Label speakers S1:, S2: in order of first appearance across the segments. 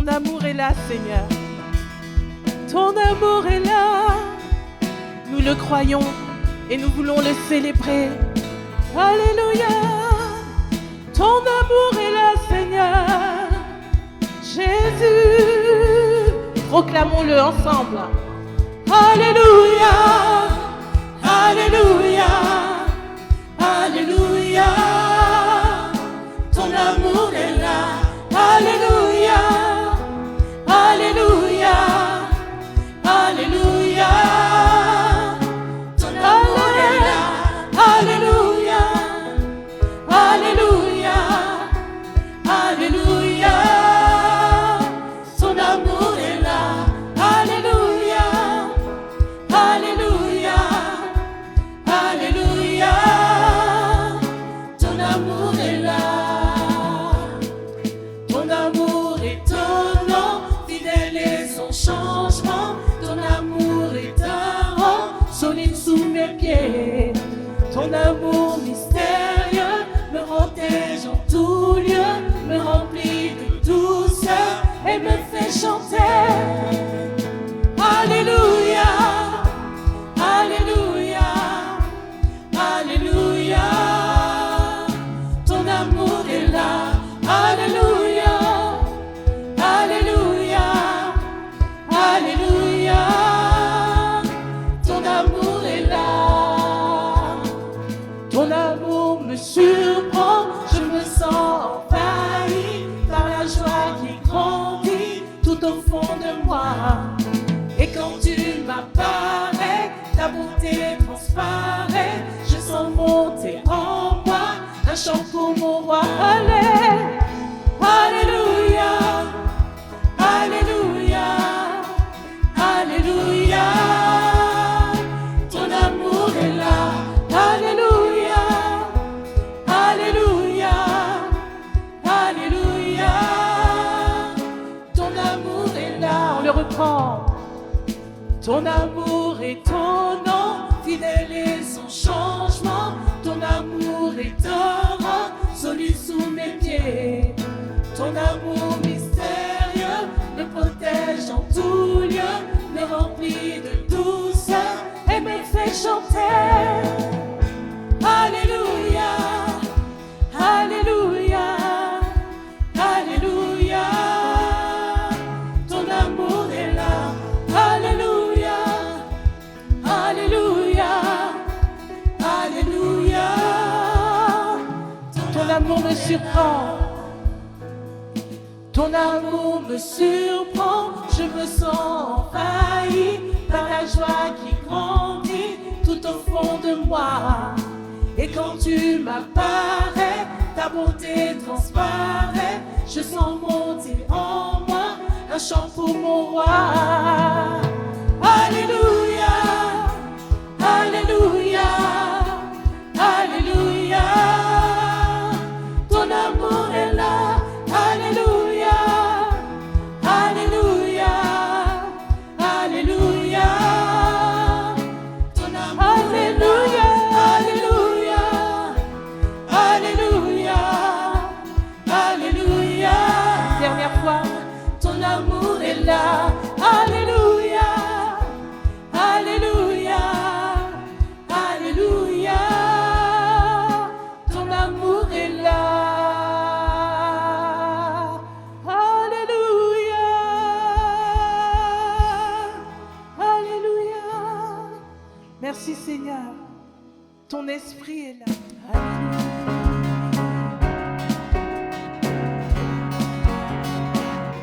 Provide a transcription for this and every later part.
S1: Ton amour est là, Seigneur. Ton amour est là. Nous le croyons et nous voulons le célébrer. Alléluia. Ton amour est là, Seigneur. Jésus. Proclamons-le ensemble. Alléluia. Alléluia. Alléluia. Ton amour est là. Alléluia. Alléluia. Alléluia. Ton amour est là. Alléluia. Alléluia. Alléluia. Ton amour est là. Alléluia. Alléluia. Alléluia. Ton amour est là. Ton amour étonnant, fidèle et sans changement. Ton amour étonnant, solide sous mes pieds. Ton amour mystérieux me protège en tout lieu, me remplit de douceur et me fait chanter. Alléluia, Alléluia, Alléluia. Ton amour est là. Alléluia, Alléluia, Alléluia. Ton amour est là. Ton amour me surprend, je me sens envahi par la joie qui grandit tout au fond de moi. Et quand tu m'apparais, ta bonté transparaît. Je sens monter en moi un chant pour mon roi. Allez, Alléluia, Alléluia, Alléluia. Ton amour est là. Alléluia, Alléluia, Alléluia. Ton amour est là. On le reprend. Ton amour étonnant, fidèle et sans changement. Ton amour étonnant, solide sous mes pieds. Ton amour mystérieux me protège en tout lieu, me remplit de douceur et me fait chanter. Alléluia, Alléluia, Alléluia. Ton amour est là. Alléluia, Alléluia, Alléluia. Ton amour me surprend. Ton amour me surprend, je me sens envahi par la joie qui grandit tout au fond de moi. Et quand tu m'apparais, ta bonté transparaît. Je sens monter en moi un chant pour mon roi. Alléluia, Alléluia, Alléluia. Ton amour est là. Alléluia, Alléluia, Alléluia. Ton amour Alléluia, Alléluia, Alléluia, Alléluia. Dernière fois. Ton amour est là. Alléluia, Alléluia, Alléluia. Ton amour est là. Alléluia, Alléluia. Merci Seigneur. Ton esprit est là. Alléluia.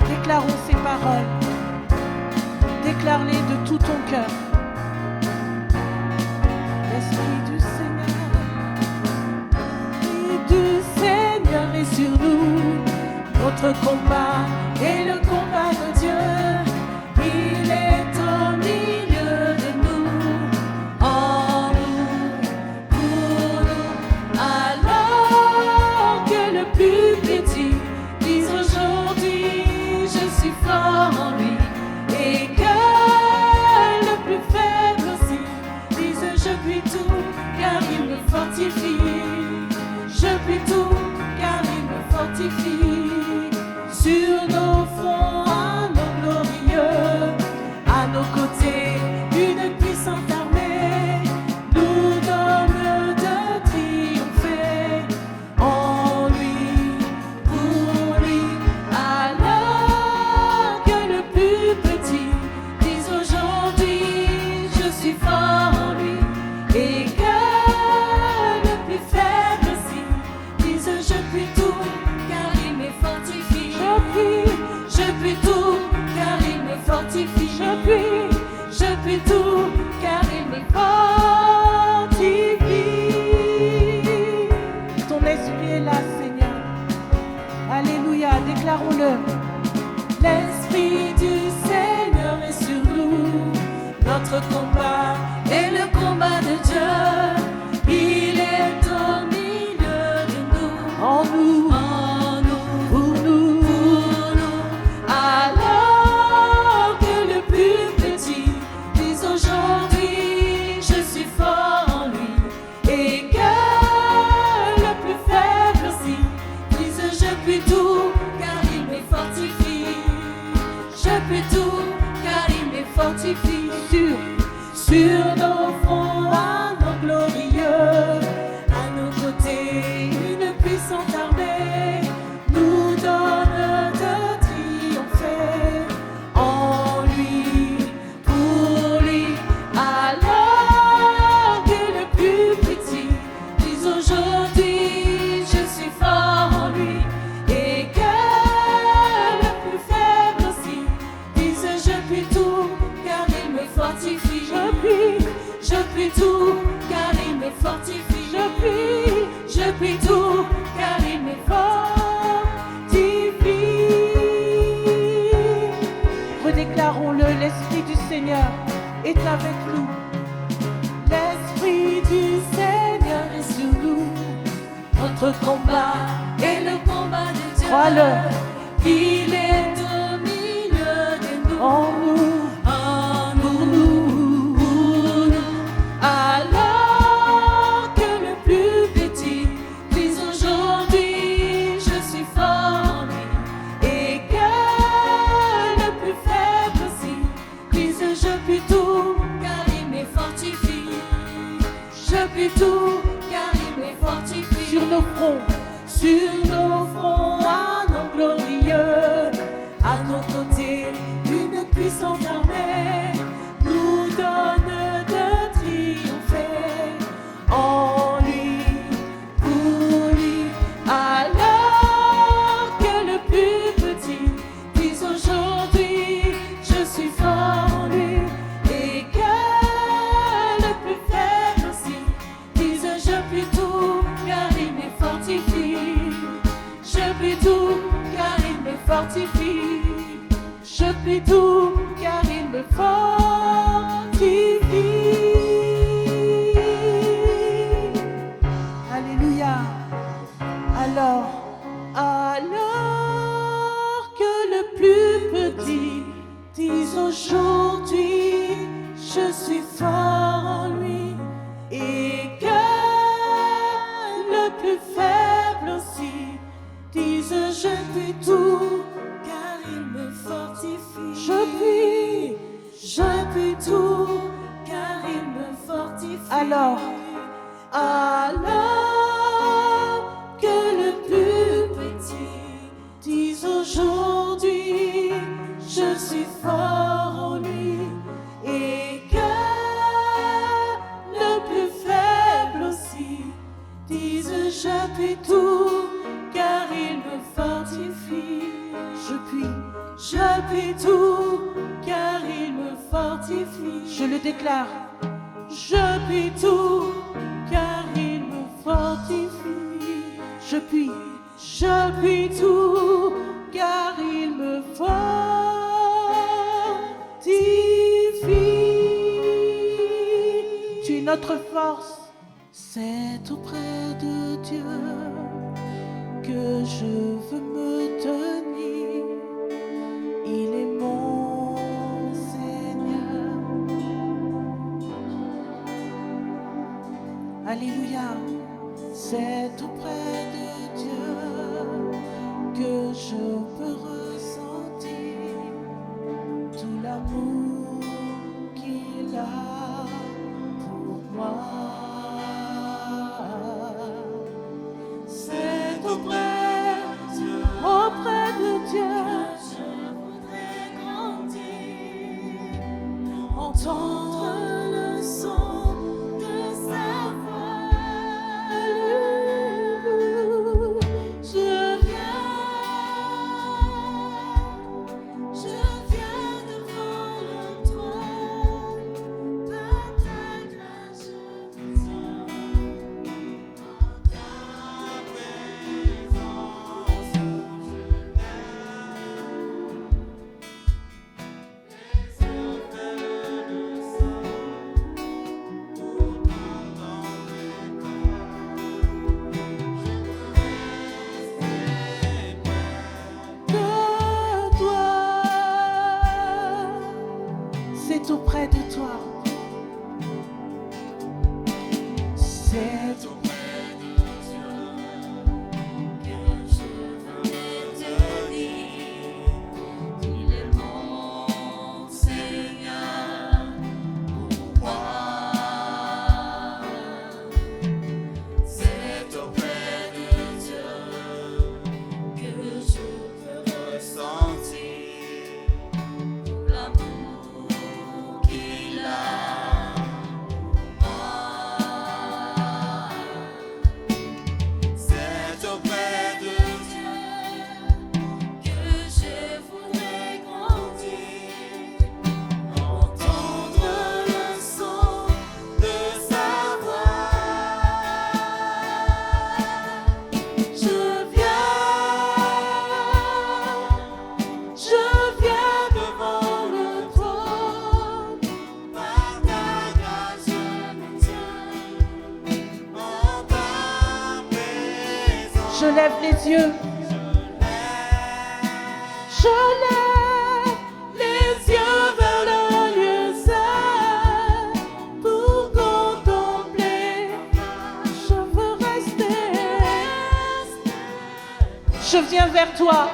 S1: Déclarons ces paroles. Déclare-les de tout ton cœur. L'Esprit du Seigneur est sur nous. Notre combat est le combat de Dieu. Il est au milieu de nous, en nous, pour nous. Alors que le plus petit dise aujourd'hui, je suis fort en lui. Et que le plus faible aussi dise, je puis tout, car il me fortifie. Je puis tout, car il me fortifie. Sur nos côtés, une puissante armée nous donne de triompher en lui, pour lui. Alors que le plus petit dise aujourd'hui je suis fort en lui, et que le plus faible aussi dise je puis tout car il me fortifie. Je puis tout car il me fortifie. Je puis tout car il me fortifie. Ton esprit est là, Seigneur. Alléluia, déclarons-le. L'esprit du Seigneur est sur nous. Notre combat est le combat de Dieu. Il est au milieu de nous, en nous, pour nous, Alors que le plus petit dise aujourd'hui je suis fort en lui, et que le plus faible aussi dise je puis tout car il me fortifie. Je puis tout car il me fortifie. Sur nos fronts, à nos glorieux, à nos côtés, une puissante armée nous donne de triompher en lui, pour lui. Alors que le plus petit dise aujourd'hui je suis fort en lui, et que le plus faible aussi dise je puis tout car il me fortifie. Je puis tout car il me fortifie. Je puis tout car il me fortifie. Redéclarons-le, l'Esprit du Seigneur est avec nous. L'Esprit du Seigneur est sur nous. Notre combat est le combat de Dieu. Crois-le. Il est au milieu de nous, en nous. Alors que le plus petit dise aujourd'hui je suis fort en lui, et que le plus faible aussi dise je puis tout car il me fortifie. Je puis tout car il me fortifie. Sur nos fronts, à nos glorieux, à nos côtés, une puissante armée nous donne de triompher en lui, pour lui. Alors que le plus petit dise aujourd'hui je suis fort en lui, et que le plus faible aussi dise je puis tout car il me fortifie. Je puis tout car il me fortifie. Je puis tout car il me fortifie. Alléluia. Alors que le plus petit dise aujourd'hui je suis fort en lui, et que le plus faible aussi dise je puis tout car il me fortifie. Je puis tout car il me fortifie. Alors que le plus petit dise aujourd'hui je suis fort en lui, et que le plus faible aussi dise je puis tout car il me fortifie. Je puis tout car il me fortifie. Je le déclare. Je puis tout car il me fortifie. Je puis tout car il me fortifie. Tu es notre force. C'est auprès de Dieu que je veux me tenir. Il est mon Seigneur. Alléluia. C'est auprès de Dieu que je peux ressentir tout l'amour entendre le son de sa voix. Je viens devant le trône, par ta grâce je me tiens. En ta présence je c'est auprès de toi. C'est auprès de Dieu que je veux te dire qu'il est mon Seigneur pour moi. C'est auprès de Dieu que je peux ressentir l'amour qu'il a pour moi. C'est auprès de Dieu que je voudrais grandir, entendre le son de sa voix. Je viens devant le trône, par ta grâce je me tiens. En ta présence
S2: Je lève les yeux.
S1: je lève les yeux vers le lieu saint pour contempler. Je veux rester.
S2: Je viens vers toi.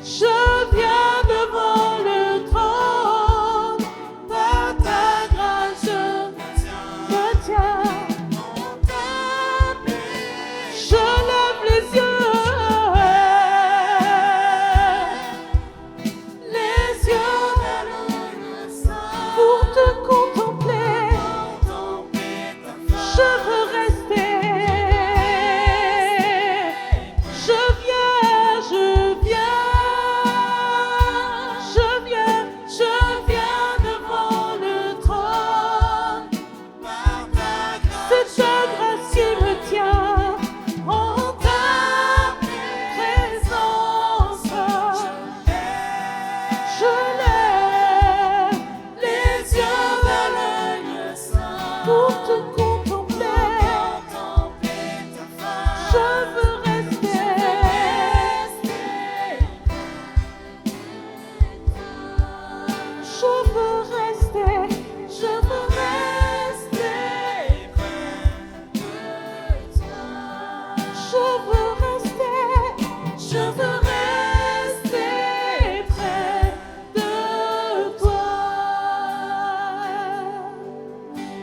S1: Je viens devant le trône, par ta grâce je me tiens. Je lève les yeux vers le saint pour te contempler. Je veux rester. Je viens devant le trône, par ta grâce. C'est ta grâce qui me tient. En ta présence, je lève les yeux vers le lieu saint pour te contempler. Je veux rester. Je veux rester. Je veux rester près de toi. Je veux rester. Je veux rester près de toi.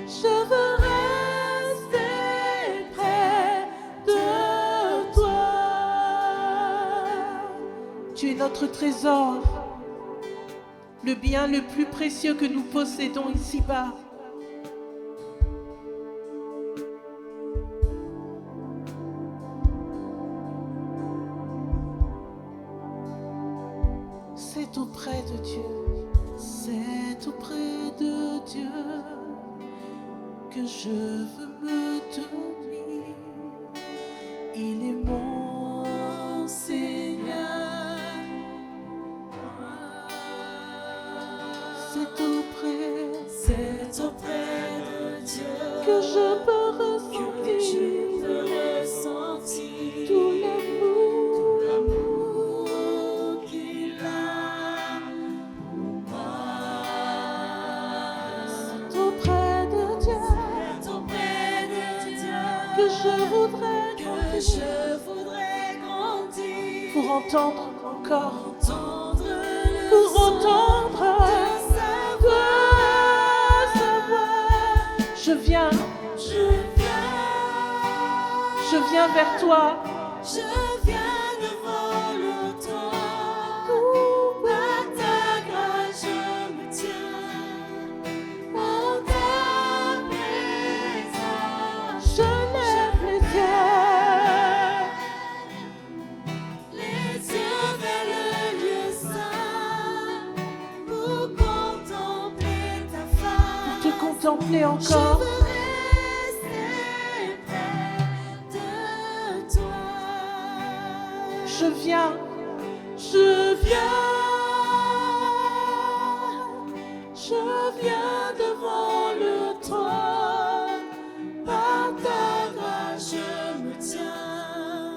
S1: Je veux rester près de toi.
S2: Tu es notre trésor, le bien le plus précieux que nous possédons ici-bas. C'est auprès de Dieu, c'est auprès de Dieu que je veux me tenir. Il est mon Seigneur. C'est auprès de Dieu
S1: Que je peux
S2: ressentir
S1: ressentir tout l'amour qu'il a pour moi. C'est auprès de Dieu que je voudrais grandir
S2: pour entendre encore,
S1: pour entendre sa voix.
S2: je viens vers toi.
S1: Je viens devant le trône, par
S2: contempler encore.
S1: Je veux rester près de toi.
S2: Je viens,
S1: je viens devant le trône. Par ta grâce, je me tiens.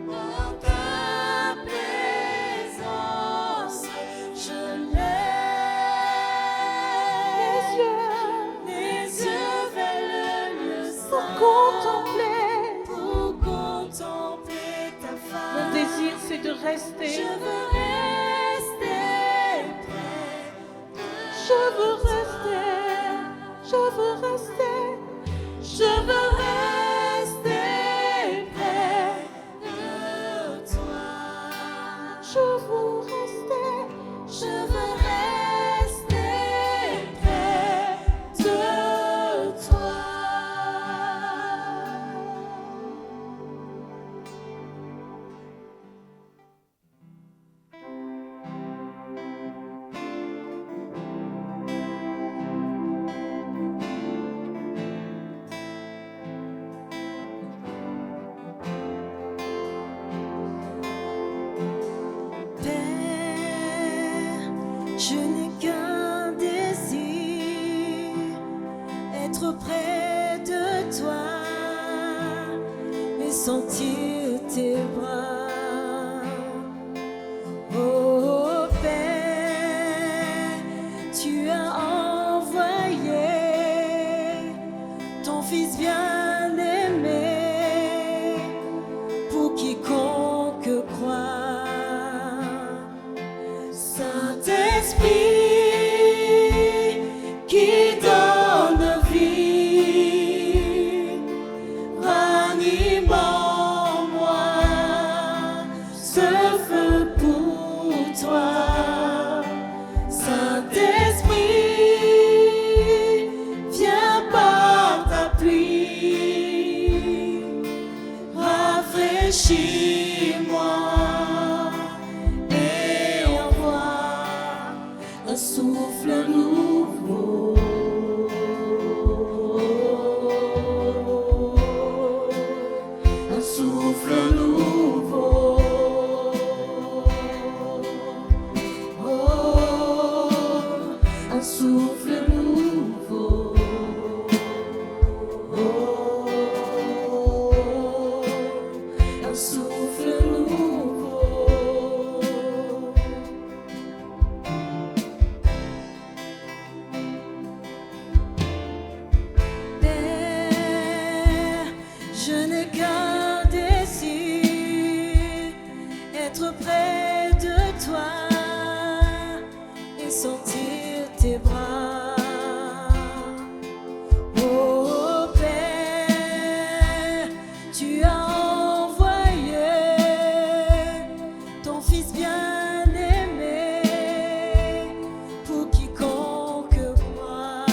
S1: En ta présence, je lève les yeux vers le lieu saint pour contempler ta face.
S2: mon désir c'est de
S1: Je
S2: rester.
S1: veux rester près.
S2: Je veux rester, je veux rester,
S1: Je veux rester près de toi.
S2: je veux rester.
S1: Je veux rester près de toi. Père, je n'ai qu'un désir, être près de toi et sentir tes bras. Oh Père, tu as envoyé ton Fils bien-aimé pour quiconque croit. Saint-Esprit qui donne vie, ranime en moi ce feu pour toi. Saint-Esprit, viens par ta pluie, rafraîchis-moi et envoie un souffle nouveau. Un souffle nouveau. Oh, un souffle nouveau. Oh, un souffle nouveau. Père, je n'ai qu'un désir, être près de toi et sentir tes bras. Oh Père, tu as envoyé ton Fils bien-aimé pour quiconque croit.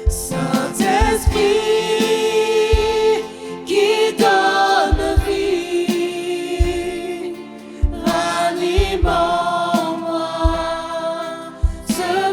S1: Saint-Esprit qui donne vie, ranime en moi ce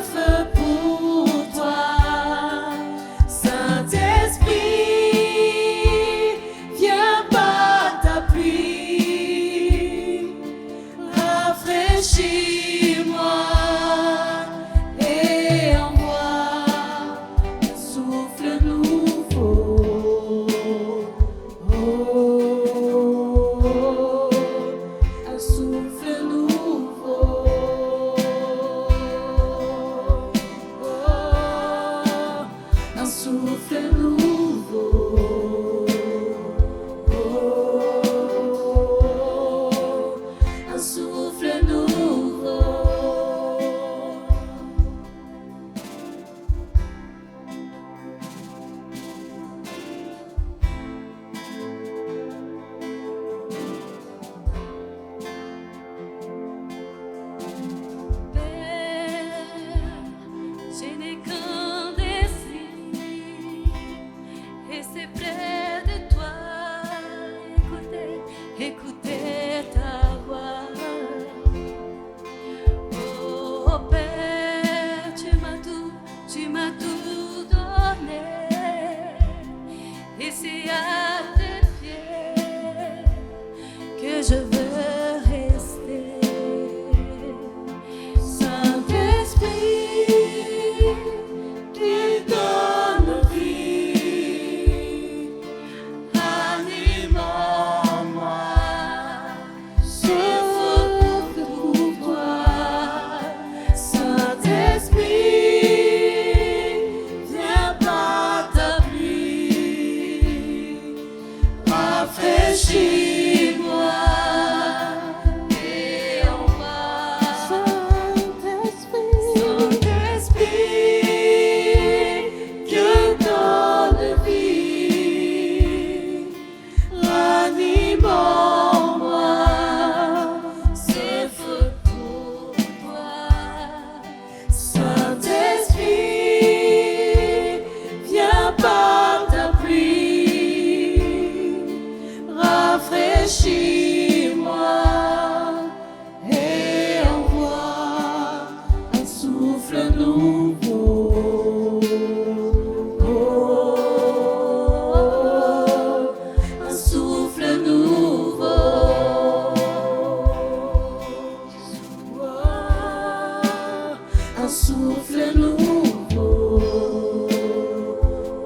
S1: souffle nouveau.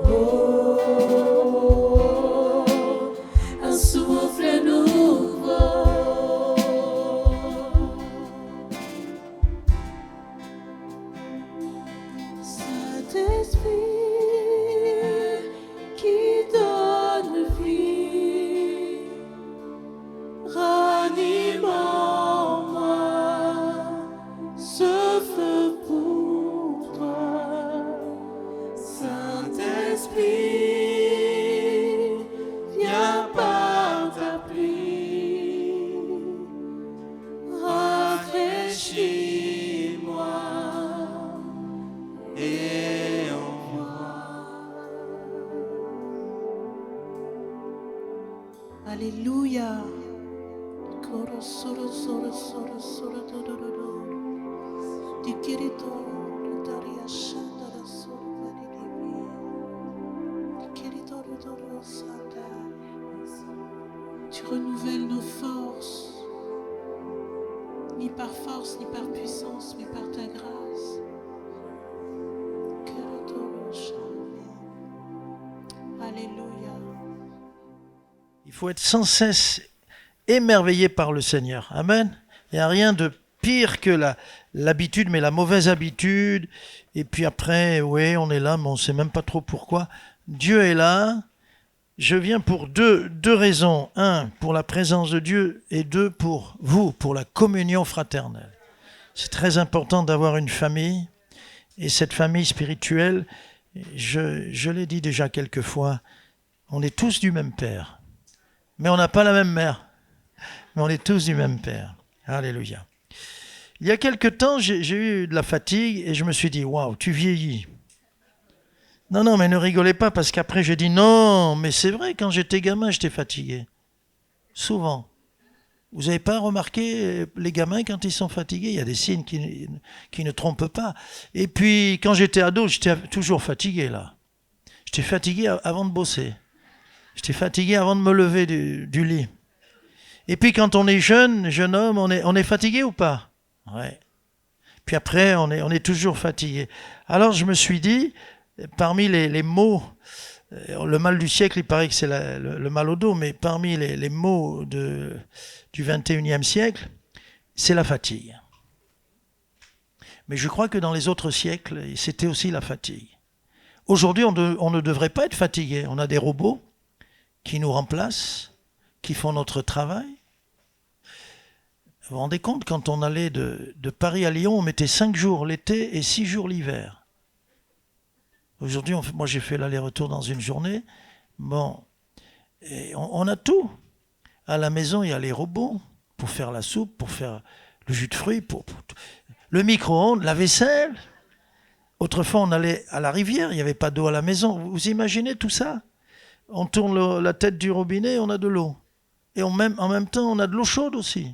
S1: Oh, un souffle nouveau. Saint-Esprit qui donne vie, ranime en moi ce feu pour toi. Saint-Esprit, viens par ta pluie, rafraîchis-moi et envoie.
S2: Alléluia. Koro soro soro soro soro do do do do. Dikirito daria shandara soro maridibi. Dikirito do do do santa. Tu renouvelles nos forces, ni par force, ni par puissance, mais par ta grâce. Koro shanda. Alléluia.
S3: Il faut être sans cesse émerveillé par le Seigneur. Amen. Il n'y a rien de pire que l'habitude, mais la mauvaise habitude. Et puis après, oui, on est là, mais on ne sait même pas trop pourquoi. Dieu est là. Je viens pour deux raisons. Un, pour la présence de Dieu, et deux, pour vous, pour la communion fraternelle. C'est très important d'avoir une famille. Et cette famille spirituelle, je l'ai dit déjà quelques fois, on est tous du même Père. Mais on n'a pas la même mère. Mais on est tous du même Père. Alléluia. Il y a quelque temps, j'ai eu de la fatigue et je me suis dit, waouh, tu vieillis. Non, mais ne rigolez pas parce qu'après j'ai dit, non, mais c'est vrai, quand j'étais gamin, j'étais fatigué. Souvent. Vous n'avez pas remarqué, les gamins, quand ils sont fatigués, il y a des signes qui ne trompent pas. Et puis, quand j'étais ado, j'étais toujours fatigué, là. J'étais fatigué avant de bosser. J'étais fatigué avant de me lever du lit. Et puis quand on est jeune homme, on est fatigué ou pas? Ouais. Puis après, on est toujours fatigué. Alors je me suis dit, parmi les maux, le mal du siècle, il paraît que c'est le mal au dos, mais parmi les maux du 21e siècle, c'est la fatigue. Mais je crois que dans les autres siècles, c'était aussi la fatigue. Aujourd'hui, on ne devrait pas être fatigué. On a des robots qui nous remplacent, qui font notre travail. Vous vous rendez compte, quand on allait de Paris à Lyon, on mettait 5 jours l'été et 6 jours l'hiver. Aujourd'hui, moi j'ai fait l'aller-retour dans une journée. Bon, et on a tout. À la maison, il y a les robots pour faire la soupe, pour faire le jus de fruits, pour le micro-ondes, la vaisselle. Autrefois, on allait à la rivière, il n'y avait pas d'eau à la maison. Vous imaginez tout ça? On tourne la tête du robinet, on a de l'eau. Et en même temps, on a de l'eau chaude aussi.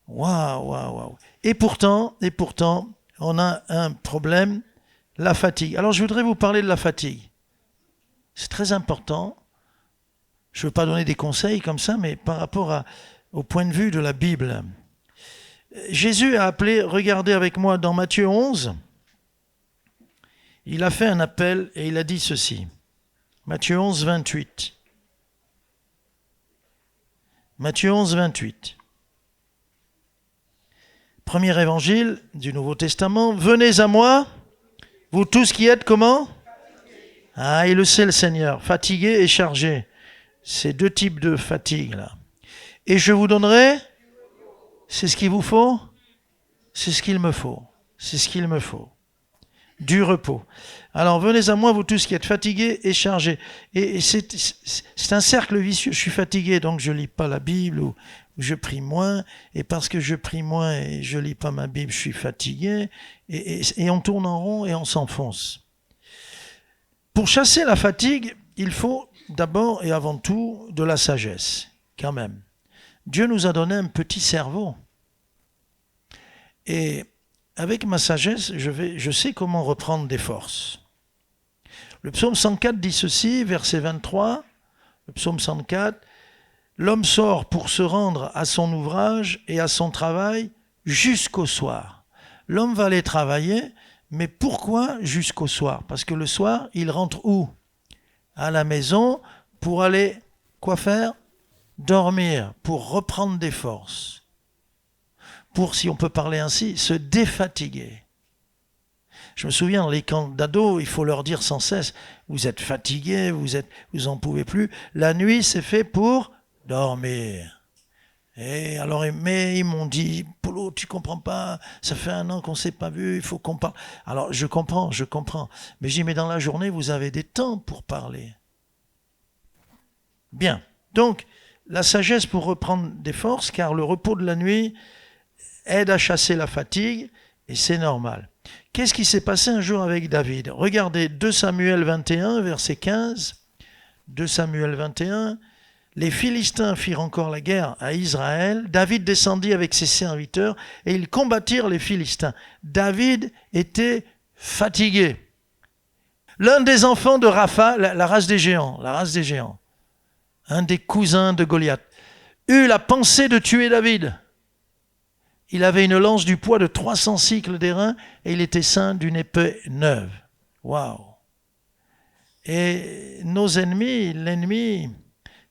S3: Waouh. Et pourtant, on a un problème, la fatigue. Alors, je voudrais vous parler de la fatigue. C'est très important. Je ne veux pas donner des conseils comme ça, mais par rapport au point de vue de la Bible. Jésus a appelé, regardez avec moi dans Matthieu 11, il a fait un appel et il a dit ceci. Matthieu 11, 28. Matthieu 11, 28. Premier évangile du Nouveau Testament. Venez à moi, vous tous qui êtes comment? Ah, il le sait le Seigneur, fatigués et chargés. C'est deux types de fatigue là. Et je vous donnerai, c'est ce qu'il vous faut? C'est ce qu'il me faut. C'est ce qu'il me faut. Du repos. Alors venez à moi, vous tous qui êtes fatigués et chargés. Et c'est un cercle vicieux. Je suis fatigué, donc je ne lis pas la Bible ou je prie moins. Et parce que je prie moins et je ne lis pas ma Bible, je suis fatigué. Et on tourne en rond et on s'enfonce. Pour chasser la fatigue, il faut d'abord et avant tout de la sagesse, quand même. Dieu nous a donné un petit cerveau. Et avec ma sagesse, je sais comment reprendre des forces. Le psaume 104 dit ceci, verset 23, le psaume 104, « L'homme sort pour se rendre à son ouvrage et à son travail jusqu'au soir. l'homme va aller travailler, mais pourquoi jusqu'au soir? Parce que le soir, il rentre où? À la maison pour aller, quoi faire? Dormir, pour reprendre des forces. Pour, si on peut parler ainsi, se défatiguer. Je me souviens, dans les camps d'ados, il faut leur dire sans cesse, vous êtes fatigués, vous en pouvez plus. La nuit, c'est fait pour dormir. Et alors, mais ils m'ont dit, Polo, tu comprends pas, ça fait 1 an qu'on s'est pas vu, il faut qu'on parle. Alors, je comprends. Mais je dis, mais dans la journée, vous avez des temps pour parler. Bien. Donc, la sagesse pour reprendre des forces, car le repos de la nuit aide à chasser la fatigue, et c'est normal. Qu'est-ce qui s'est passé un jour avec David? Regardez 2 Samuel 21, verset 15. 2 Samuel 21. Les Philistins firent encore la guerre à Israël. David descendit avec ses serviteurs et ils combattirent les Philistins. David était fatigué. L'un des enfants de Rapha, la race des géants, un des cousins de Goliath, eut la pensée de tuer David. Il avait une lance du poids de 300 cycles d'airain et il était ceint d'une épée neuve. Waouh! Et nos ennemis, l'ennemi,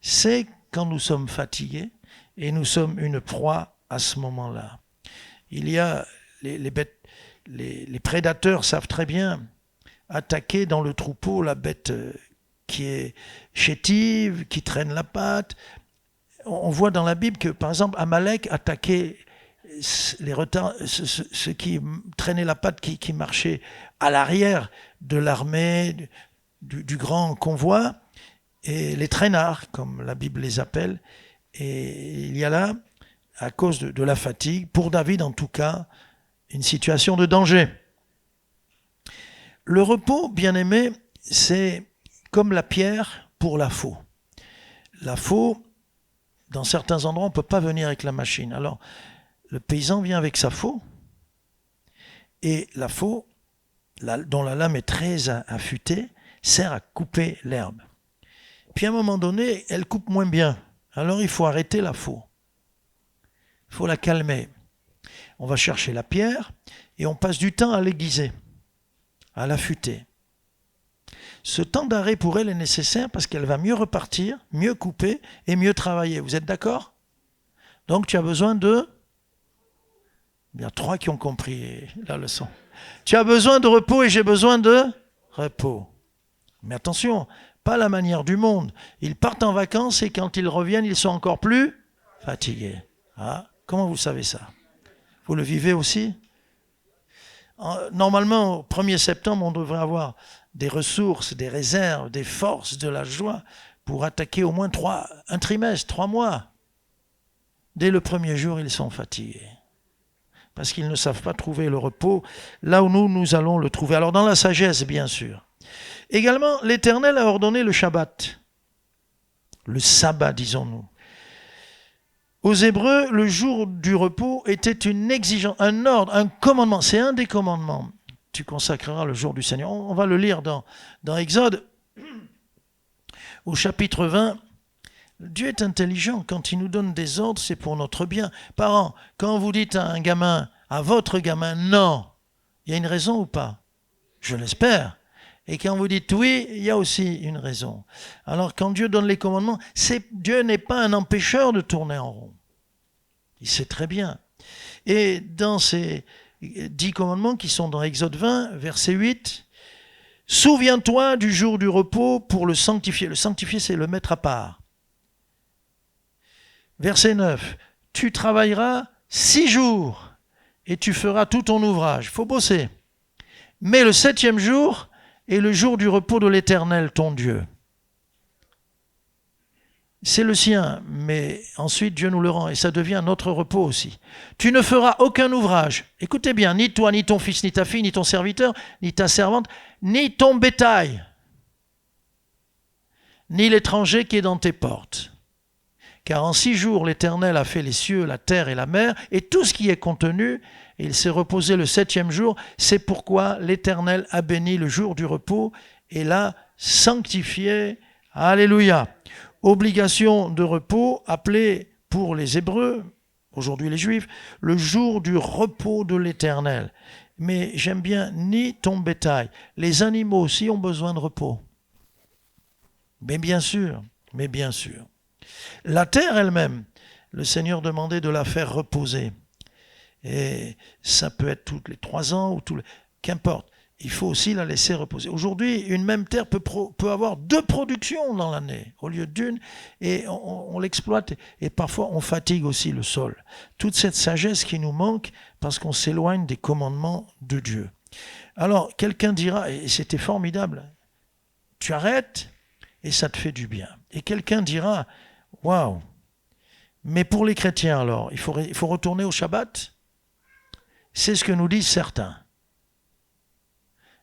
S3: c'est quand nous sommes fatigués et nous sommes une proie à ce moment-là. Il y a les bêtes, les prédateurs savent très bien attaquer dans le troupeau la bête qui est chétive, qui traîne la patte. On voit dans la Bible que, par exemple, Amalek attaquait ceux qui traînaient la patte, qui marchaient à l'arrière de l'armée, du grand convoi, et les traînards, comme la Bible les appelle. Et il y a là, à cause de la fatigue, pour David en tout cas, une situation de danger. Le repos, bien aimé, c'est comme la pierre pour la faux. La faux, dans certains endroits, on ne peut pas venir avec la machine. Alors, le paysan vient avec sa faux, et la faux, dont la lame est très affûtée, sert à couper l'herbe. Puis à un moment donné, elle coupe moins bien. Alors il faut arrêter la faux. Il faut la calmer. On va chercher la pierre et on passe du temps à l'aiguiser, à l'affûter. Ce temps d'arrêt pour elle est nécessaire parce qu'elle va mieux repartir, mieux couper et mieux travailler. Vous êtes d'accord? Donc tu as besoin de... Il y a 3 qui ont compris la leçon. Tu as besoin de repos et j'ai besoin de repos. Mais attention, pas la manière du monde. Ils partent en vacances et quand ils reviennent, ils sont encore plus fatigués. Ah, comment vous savez ça? Vous le vivez aussi? Normalement, au 1er septembre, on devrait avoir des ressources, des réserves, des forces, de la joie pour attaquer au moins un trimestre, 3 mois. Dès le premier jour, ils sont fatigués. Parce qu'ils ne savent pas trouver le repos là où nous allons le trouver. Alors dans la sagesse, bien sûr. Également, l'Éternel a ordonné le Shabbat. Le sabbat, disons-nous. Aux Hébreux, le jour du repos était une exigence, un ordre, un commandement. C'est un des commandements. Tu consacreras le jour du Seigneur. On va le lire dans Exode, au chapitre 20. Dieu est intelligent. Quand il nous donne des ordres, c'est pour notre bien. Parents, quand vous dites à un gamin, à votre gamin, non, il y a une raison ou pas? Je l'espère. Et quand vous dites oui, il y a aussi une raison. Alors quand Dieu donne les commandements, Dieu n'est pas un empêcheur de tourner en rond. Il sait très bien. Et dans ces 10 commandements qui sont dans Exode 20, verset 8, « Souviens-toi du jour du repos pour le sanctifier. » Le sanctifier, c'est le mettre à part. Verset 9, « Tu travailleras 6 jours et tu feras tout ton ouvrage. » Il faut bosser. « Mais le 7e jour est le jour du repos de l'Éternel, ton Dieu. » C'est le sien, mais ensuite Dieu nous le rend et ça devient notre repos aussi. « Tu ne feras aucun ouvrage. » Écoutez bien, ni toi, ni ton fils, ni ta fille, ni ton serviteur, ni ta servante, ni ton bétail, ni l'étranger qui est dans tes portes. Car en 6 jours, l'Éternel a fait les cieux, la terre et la mer, et tout ce qui est contenu, et il s'est reposé le 7e jour. C'est pourquoi l'Éternel a béni le jour du repos et l'a sanctifié. Alléluia. Obligation de repos appelée pour les Hébreux, aujourd'hui les Juifs, le jour du repos de l'Éternel. Mais j'aime bien ni ton bétail. Les animaux aussi ont besoin de repos. Mais bien sûr. La terre elle-même, le Seigneur demandait de la faire reposer. Et ça peut être tous les 3 ans ou qu'importe. Il faut aussi la laisser reposer. Aujourd'hui, une même terre peut avoir 2 productions dans l'année au lieu d'une, et on l'exploite. Et parfois, on fatigue aussi le sol. Toute cette sagesse qui nous manque parce qu'on s'éloigne des commandements de Dieu. Alors, quelqu'un dira, et c'était formidable, tu arrêtes et ça te fait du bien. Et quelqu'un dira, waouh, mais pour les chrétiens alors, il faut retourner au Shabbat? C'est ce que nous disent certains.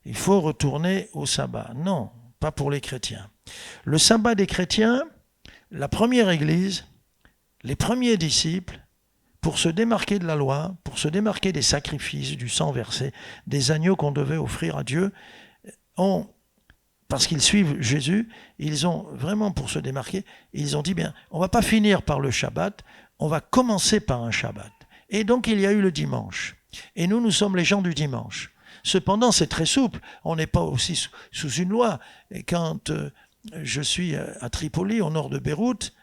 S3: Il faut retourner au sabbat. Non, pas pour les chrétiens. Le sabbat des chrétiens, la première église, les premiers disciples, pour se démarquer de la loi, pour se démarquer des sacrifices, du sang versé, des agneaux qu'on devait offrir à Dieu, parce qu'ils suivent Jésus, ils ont vraiment, pour se démarquer, ils ont dit, bien, on ne va pas finir par le Shabbat, on va commencer par un Shabbat. Et donc il y a eu le dimanche. Et nous sommes les gens du dimanche. Cependant, c'est très souple. On n'est pas aussi sous une loi. Et quand je suis à Tripoli, au nord de Beyrouth,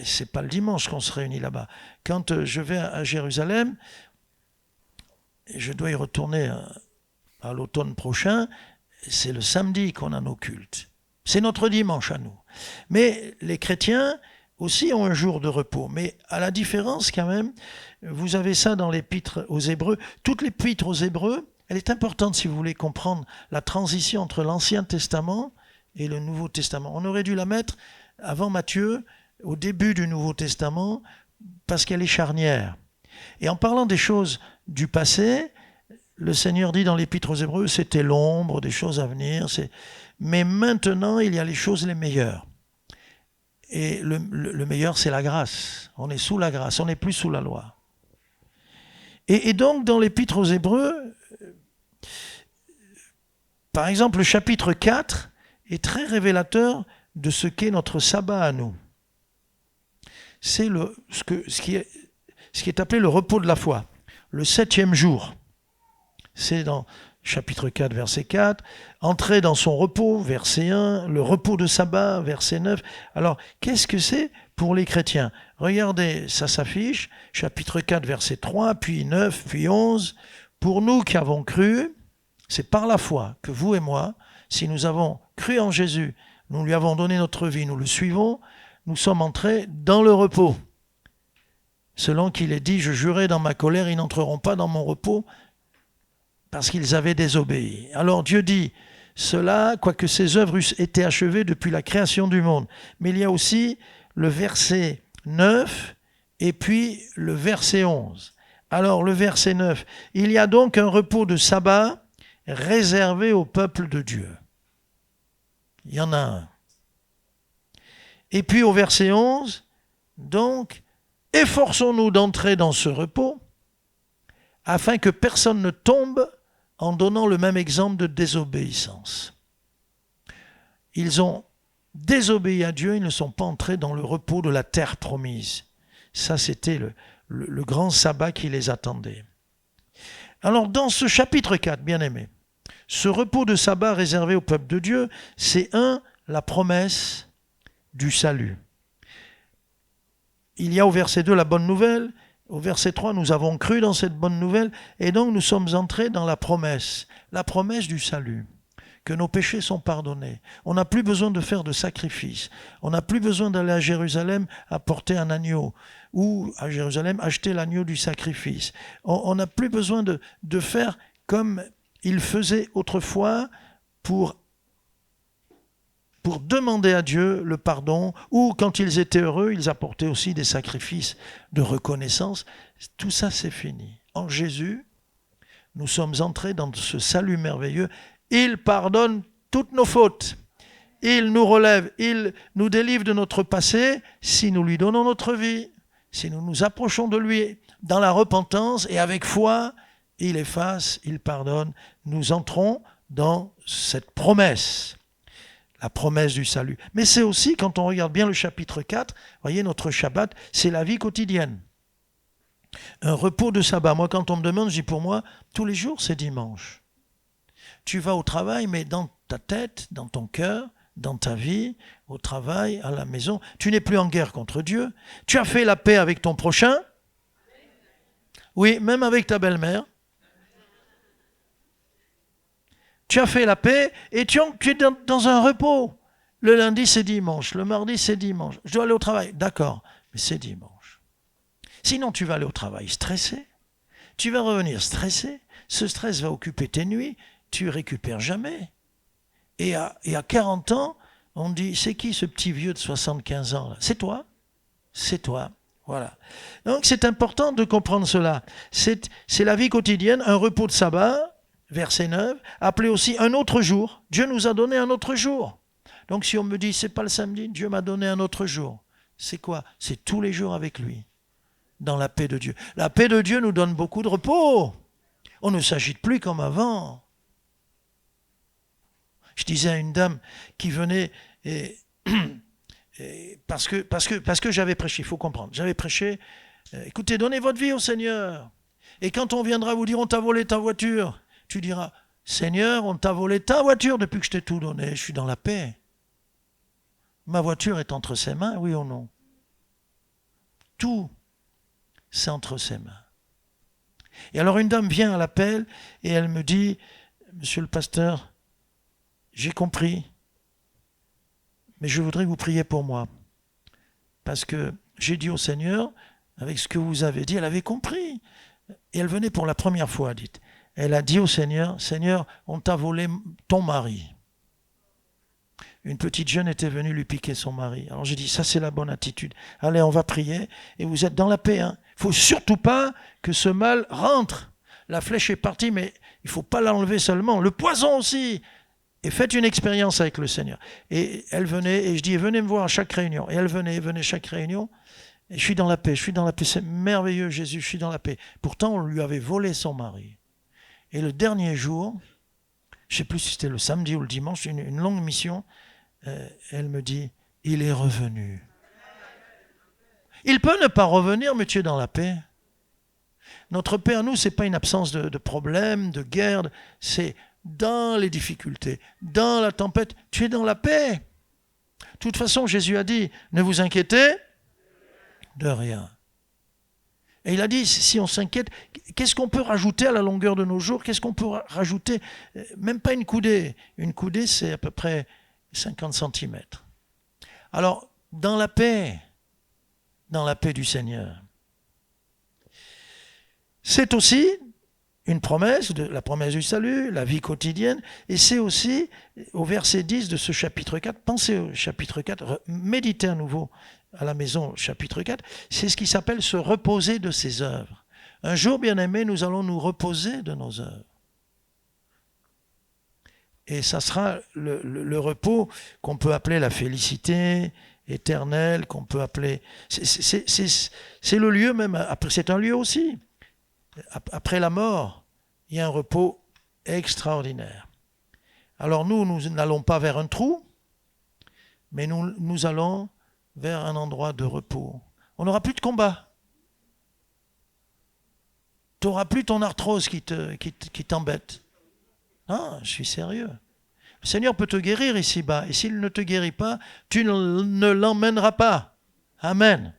S3: c'est pas le dimanche qu'on se réunit là-bas. Quand je vais à Jérusalem, et je dois y retourner à l'automne prochain, c'est le samedi qu'on a nos cultes. C'est notre dimanche à nous. Mais les chrétiens aussi ont un jour de repos. Mais à la différence quand même, vous avez ça dans l'épître aux Hébreux. Toute l'épître aux Hébreux, elle est importante si vous voulez comprendre la transition entre l'Ancien Testament et le Nouveau Testament. On aurait dû la mettre avant Matthieu, au début du Nouveau Testament, parce qu'elle est charnière. Et en parlant des choses du passé, le Seigneur dit dans l'Épître aux Hébreux, c'était l'ombre des choses à venir, mais maintenant il y a les choses les meilleures. Et le meilleur, c'est la grâce. On est sous la grâce, on n'est plus sous la loi. Et donc dans l'Épître aux Hébreux, par exemple, le chapitre 4 est très révélateur de ce qu'est notre sabbat à nous. C'est ce qui est appelé le repos de la foi, le 7e jour. C'est dans chapitre 4, verset 4, entrer dans son repos, verset 1, le repos de sabbat, verset 9. Alors, qu'est-ce que c'est pour les chrétiens? Regardez, ça s'affiche, chapitre 4, verset 3, puis 9, puis 11. Pour nous qui avons cru, c'est par la foi que vous et moi, si nous avons cru en Jésus, nous lui avons donné notre vie, nous le suivons, nous sommes entrés dans le repos. Selon qu'il est dit, je jurai dans ma colère, ils n'entreront pas dans mon repos parce qu'ils avaient désobéi. Alors Dieu dit, cela, quoique ses œuvres eussent été achevées depuis la création du monde. Mais il y a aussi le verset 9 et puis le verset 11. Alors le verset 9, il y a donc un repos de sabbat réservé au peuple de Dieu. Il y en a un. Et puis au verset 11, donc, efforçons-nous d'entrer dans ce repos afin que personne ne tombe en donnant le même exemple de désobéissance. Ils ont désobéi à Dieu, ils ne sont pas entrés dans le repos de la terre promise. Ça, c'était le grand sabbat qui les attendait. Alors, dans ce chapitre 4, bien-aimés, ce repos de sabbat réservé au peuple de Dieu, c'est la promesse du salut. Il y a au verset 2 la bonne nouvelle, au verset 3 nous avons cru dans cette bonne nouvelle et donc nous sommes entrés dans la promesse du salut, que nos péchés sont pardonnés. On n'a plus besoin de faire de sacrifices, on n'a plus besoin d'aller à Jérusalem apporter un agneau ou à Jérusalem acheter l'agneau du sacrifice. On n'a plus besoin de faire comme ils faisaient autrefois pour demander à Dieu le pardon, ou quand ils étaient heureux, ils apportaient aussi des sacrifices de reconnaissance. Tout ça, c'est fini. En Jésus, nous sommes entrés dans ce salut merveilleux. Il pardonne toutes nos fautes. Il nous relève, il nous délivre de notre passé si nous lui donnons notre vie, si nous nous approchons de lui dans la repentance et avec foi, il efface, il pardonne. Nous entrons dans cette promesse. La promesse du salut. Mais c'est aussi, quand on regarde bien le chapitre 4, voyez, notre Shabbat, c'est la vie quotidienne. Un repos de sabbat. Moi, quand on me demande, je dis pour moi, tous les jours, c'est dimanche. Tu vas au travail, mais dans ta tête, dans ton cœur, dans ta vie, au travail, à la maison, tu n'es plus en guerre contre Dieu. Tu as fait la paix avec ton prochain. Oui, même avec ta belle-mère. Tu as fait la paix et tu es dans un repos. Le lundi, c'est dimanche. Le mardi, c'est dimanche. Je dois aller au travail. D'accord, mais c'est dimanche. Sinon, tu vas aller au travail stressé. Tu vas revenir stressé. Ce stress va occuper tes nuits. Tu récupères jamais. Et à 40 ans, on dit, c'est qui ce petit vieux de 75 ans là? C'est toi. C'est toi. Voilà. Donc c'est important de comprendre cela. C'est la vie quotidienne, un repos de sabbat, verset 9, appelé aussi un autre jour. Dieu nous a donné un autre jour. Donc si on me dit, c'est pas le samedi, Dieu m'a donné un autre jour. C'est quoi? C'est tous les jours avec lui, dans la paix de Dieu. La paix de Dieu nous donne beaucoup de repos. On ne s'agite plus comme avant. Je disais à une dame qui venait parce que j'avais prêché, il faut comprendre, j'avais prêché, écoutez, donnez votre vie au Seigneur. Et quand on viendra vous dire, on t'a volé ta voiture, tu diras, Seigneur, on t'a volé ta voiture depuis que je t'ai tout donné, je suis dans la paix. Ma voiture est entre ses mains, oui ou non? Tout, c'est entre ses mains. Et alors une dame vient à l'appel et elle me dit, Monsieur le pasteur, j'ai compris, mais je voudrais que vous priez pour moi. Parce que j'ai dit au Seigneur, avec ce que vous avez dit, elle avait compris. Et elle venait pour la première fois, dites. Elle a dit au Seigneur, Seigneur, on t'a volé ton mari. Une petite jeune était venue lui piquer son mari. Alors j'ai dit, ça c'est la bonne attitude. Allez, on va prier et vous êtes dans la paix. Il ne faut surtout pas que ce mal rentre. La flèche est partie, mais il ne faut pas l'enlever seulement. Le poison aussi. Et faites une expérience avec le Seigneur. Et elle venait, et je dis, venez me voir à chaque réunion. Et elle venait chaque réunion. Et je suis dans la paix, c'est merveilleux Jésus, je suis dans la paix. Pourtant, on lui avait volé son mari. Et le dernier jour, je ne sais plus si c'était le samedi ou le dimanche, une longue mission, elle me dit, il est revenu. Il peut ne pas revenir, mais tu es dans la paix. Notre paix à nous, ce n'est pas une absence de problèmes, de guerre, c'est dans les difficultés, dans la tempête, tu es dans la paix. De toute façon, Jésus a dit, ne vous inquiétez de rien. Et il a dit, si on s'inquiète, qu'est-ce qu'on peut rajouter à la longueur de nos jours? Qu'est-ce qu'on peut rajouter? Même pas une coudée. Une coudée, c'est à peu près 50 cm. Alors, dans la paix du Seigneur. C'est aussi une promesse, la promesse du salut, la vie quotidienne, et c'est aussi au verset 10 de ce chapitre 4, pensez au chapitre 4, méditez à nouveau à la maison, chapitre 4, c'est ce qui s'appelle se reposer de ses œuvres. Un jour, bien-aimés, nous allons nous reposer de nos œuvres. Et ça sera le repos qu'on peut appeler la félicité éternelle, qu'on peut appeler... C'est le lieu même, c'est un lieu aussi. Après la mort, il y a un repos extraordinaire. Alors nous n'allons pas vers un trou, mais nous allons vers un endroit de repos. On n'aura plus de combat. Tu n'auras plus ton arthrose qui t'embête. Non, je suis sérieux. Le Seigneur peut te guérir ici-bas, et s'il ne te guérit pas, tu ne l'emmèneras pas. Amen.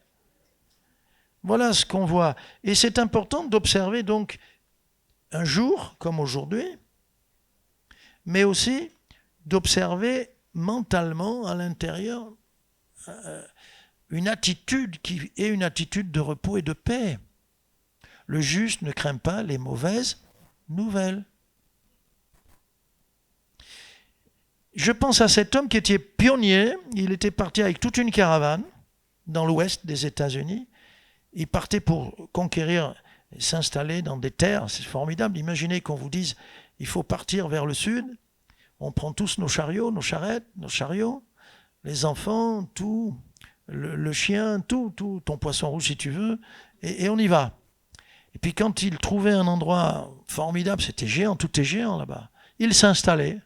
S3: Voilà ce qu'on voit. Et c'est important d'observer donc un jour comme aujourd'hui, mais aussi d'observer mentalement à l'intérieur une attitude qui est une attitude de repos et de paix. Le juste ne craint pas les mauvaises nouvelles. Je pense à cet homme qui était pionnier. Il était parti avec toute une caravane dans l'ouest des États-Unis. Il partait pour conquérir, s'installer dans des terres. C'est formidable. Imaginez qu'on vous dise, il faut partir vers le sud. On prend tous nos chariots, nos charrettes, nos chariots, les enfants, tout, le chien, tout, ton poisson rouge si tu veux, et on y va. Et puis quand il trouvait un endroit formidable, c'était géant, tout est géant là-bas, il s'installait.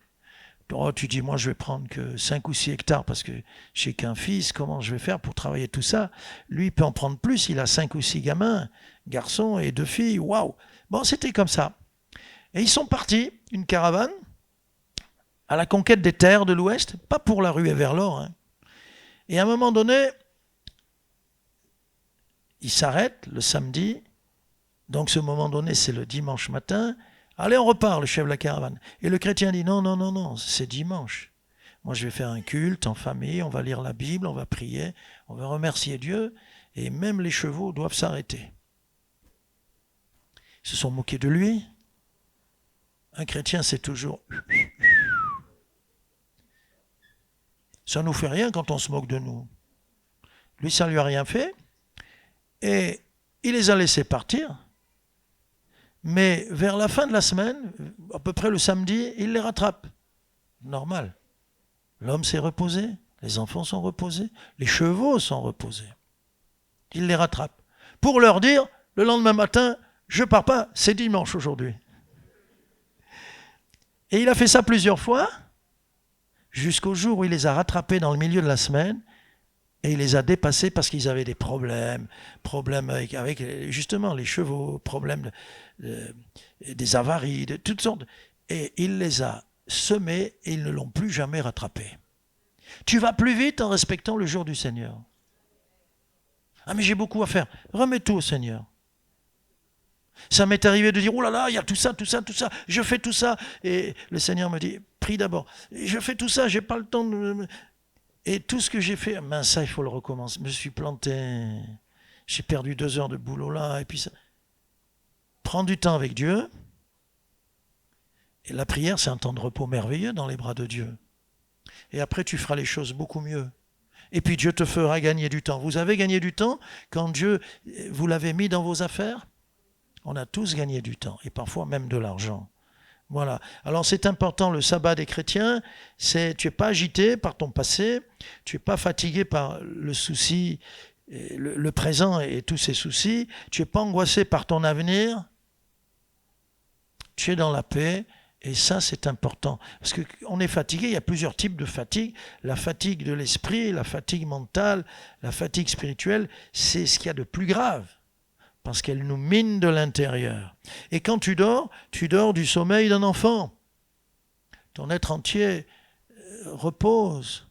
S3: Oh, tu dis, moi, je vais prendre que 5 ou 6 hectares parce que j'ai qu'un fils. Comment je vais faire pour travailler tout ça? Lui, il peut en prendre plus. Il a 5 ou 6 gamins, garçons et 2 filles. Waouh! Bon, c'était comme ça. Et ils sont partis, une caravane, à la conquête des terres de l'Ouest, pas pour la ruée vers l'or. Hein. Et à un moment donné, ils s'arrêtent le samedi. Donc ce moment donné, c'est le dimanche matin. Allez, on repart, le chef de la caravane. Et le chrétien dit, non, non, non, non, c'est dimanche. Moi, je vais faire un culte en famille, on va lire la Bible, on va prier, on va remercier Dieu, et même les chevaux doivent s'arrêter. Ils se sont moqués de lui. Un chrétien, c'est toujours... Ça ne nous fait rien quand on se moque de nous. Lui, ça ne lui a rien fait. Et il les a laissés partir. Mais vers la fin de la semaine, à peu près le samedi, il les rattrape. Normal. L'homme s'est reposé, les enfants sont reposés, les chevaux sont reposés. Il les rattrape. Pour leur dire, le lendemain matin, je pars pas, c'est dimanche aujourd'hui. Et il a fait ça plusieurs fois, jusqu'au jour où il les a rattrapés dans le milieu de la semaine, et il les a dépassés parce qu'ils avaient des problèmes avec justement les chevaux, problèmes des avaries, de toutes sortes. Et il les a semés et ils ne l'ont plus jamais rattrapés. Tu vas plus vite en respectant le jour du Seigneur. Ah mais j'ai beaucoup à faire. Remets tout au Seigneur. Ça m'est arrivé de dire, oh là là, il y a tout ça, je fais tout ça. Et le Seigneur me dit, prie d'abord. Je fais tout ça, j'ai pas le temps de... Et tout ce que j'ai fait, ben ça, il faut le recommencer. Je me suis planté, j'ai perdu 2 heures de boulot là, et puis ça. Prends du temps avec Dieu. Et la prière, c'est un temps de repos merveilleux dans les bras de Dieu. Et après, tu feras les choses beaucoup mieux. Et puis Dieu te fera gagner du temps. Vous avez gagné du temps quand Dieu vous l'avez mis dans vos affaires? On a tous gagné du temps, et parfois même de l'argent. Voilà. Alors c'est important, le sabbat des chrétiens, c'est tu n'es pas agité par ton passé, tu n'es pas fatigué par le souci, le présent et tous ses soucis, tu n'es pas angoissé par ton avenir, tu es dans la paix, et ça c'est important. Parce qu'on est fatigué, il y a plusieurs types de fatigue. La fatigue de l'esprit, la fatigue mentale, la fatigue spirituelle, c'est ce qu'il y a de plus grave. Parce qu'elle nous mine de l'intérieur. Et quand tu dors du sommeil d'un enfant. Ton être entier repose.